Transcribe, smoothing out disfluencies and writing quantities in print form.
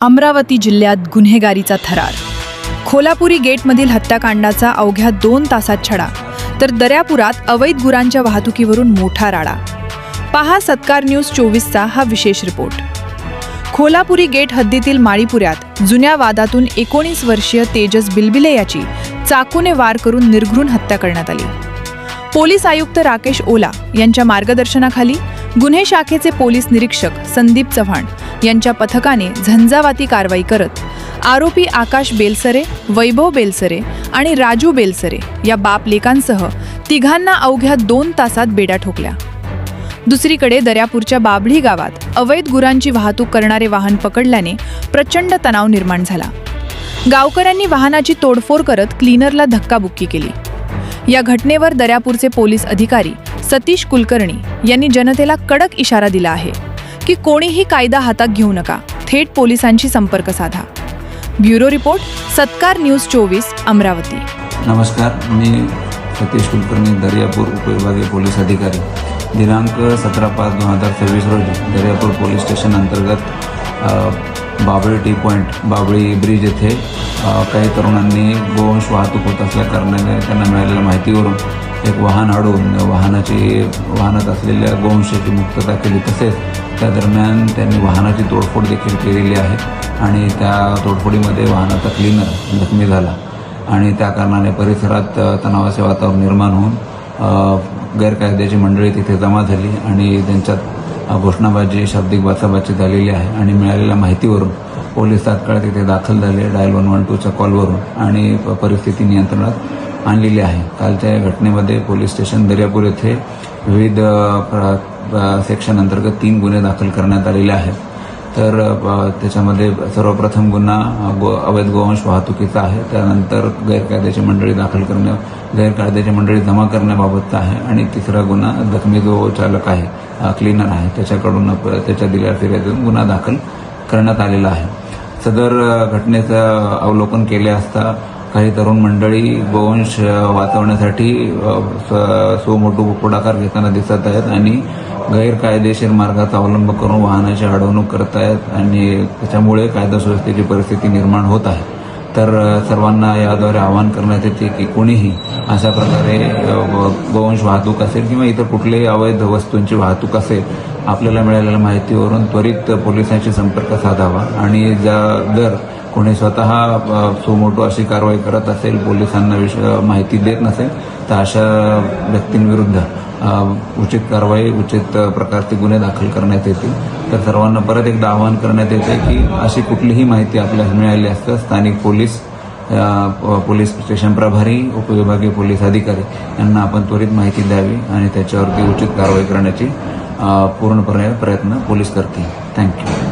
अमरावती जिल्ह्यात गुन्हेगारीचा थरार. खोलापुरी गेटमधील हत्याकांडाचा अवघ्या 2 तासात छडा, तर दर्यापुरात अवैध गुरांच्या वाहतुकीवरून मोठा राडा. पहा सत्कार न्यूज 24चा हा विशेष रिपोर्ट. खोलापुरी गेट हद्दीतील माळीपुऱ्यात जुन्या वादातून 19 वर्षीय तेजस बिलबिले याची चाकूने वार करून निर्घृण हत्या करण्यात आली. पोलीस आयुक्त राकेश ओला यांच्या मार्गदर्शनाखाली गुन्हे शाखेचे पोलीस निरीक्षक संदीप चव्हाण यांच्या पथकाने झंझावाती कारवाई करत आरोपी आकाश बेलसरे, वैभव बेलसरे आणि राजू बेलसरे या बाप लेकांसह तिघांना अवघ्या 2 तासात बेड्या ठोकल्या. दुसरीकडे दर्यापूरच्या बाबळी गावात अवैध गुरांची वाहतूक करणारे वाहन पकडल्याने प्रचंड तणाव निर्माण झाला. गावकऱ्यांनी वाहनाची तोडफोड करत क्लीनरला धक्काबुक्की केली. या घटनेवर दर्यापूरचे पोलीस अधिकारी सतीश कुलकर्णी यांनी जनतेला कडक इशारा दिला आहे की कोणीही कायदा हातात घेऊ नका, थेट पोलिसांशी संपर्क साधा. ब्युरो रिपोर्ट, सत्कार न्यूज 24, अमरावती. नमस्कार, मी सतीश कुलकर्णी, दर्यापूर उपविभागीय पोलीस अधिकारी. दिनांक 17/5/2026 रोजी दर्यापूर पोलीस स्टेशन अंतर्गत Babli T point, Babli bridge येथे काही तरुणांनी गोवंश वाहतूक होत असल्या कारणाने त्यांना मिळालेल्या माहितीवरून एक वाहन अडवून वाहनात असलेल्या गोवंशाची मुक्तता केली. तसेच त्या दरम्यान त्यांनी वाहनाची तोडफोड देखील केलेली आहे आणि त्या तोडफोडीमध्ये वाहनाचा क्लीनर जखमी झाला आणि त्या कारणाने परिसरात तणावाचे वातावरण निर्माण होऊन गैरकायद्याची मंडळी तिथे जमा झाली आणि त्यांच्यात घोषणाबाजी, शाब्दिक बाचाबाची झालेली आहे. आणि मिळालेल्या माहितीवरून पोलीस तात्काळ तिथे दाखल झाले डायल 112च्या कॉलवरून आणि परिस्थिती नियंत्रणात आणलेली आहे. कालच्या घटनेमध्ये पोलीस स्टेशन दर्यापूर येथे विविध सेक्शन अंतर्गत 3 गुन्हे दाखल करण्यात आलेले आहेत. तर त्याच्यामध्ये सर्वप्रथम गुन्हा अवैध गोवंश वाहतुकीचा आहे, त्यानंतर गैरकायद्याची मंडळी जमा करण्याबाबतचा आहे आणि तिसरा गुन्हा जखमी जो चालक आहे, क्लीनर आहे, त्याच्याकडून त्याच्या दिलेल्या फिर्यादीतून गुन्हा दाखल करण्यात आलेला आहे. सदर घटनेचं अवलोकन केले असता काही तरुण मंडळी गोवंश वाचवण्यासाठी सुमोठो पुढाकार घेताना दिसत आहेत आणि गैरकायदेशीर मार्गाचा अवलंब करून वाहनाची अडवणूक करत आहेत आणि त्याच्यामुळे कायदा सुव्यवस्थेची परिस्थिती निर्माण होत आहे. तर सर्वांना याद्वारे आवाहन करण्यात येते की कोणीही अशा प्रकारे गोवंश वाहतूक असेल किंवा इतर कुठल्याही अवैध वस्तूंची वाहतूक असेल, आपल्याला मिळालेल्या माहितीवरून त्वरित पोलिसांशी संपर्क साधावा आणि जर कोणी स्वतः सुमोटो अशी कारवाई करत असेल, पोलिसांना माहिती देत नसेल, तर अशा व्यक्तींविरुद्ध उचित कारवाई, उचित प्रकारचे गुन्हे दाखल करण्यात येतील. तर सर्वांना परत एकदा आवाहन करण्यात येते की अशी कुठलीही माहिती आपल्याला मिळाली असता स्थानिक पोलीस स्टेशन प्रभारी, उपविभागीय पोलीस अधिकारी यांना आपण त्वरित माहिती द्यावी आणि त्याच्यावरती उचित कारवाई करण्याची पूर्णपणे प्रयत्न पोलीस करतील. थँक्यू.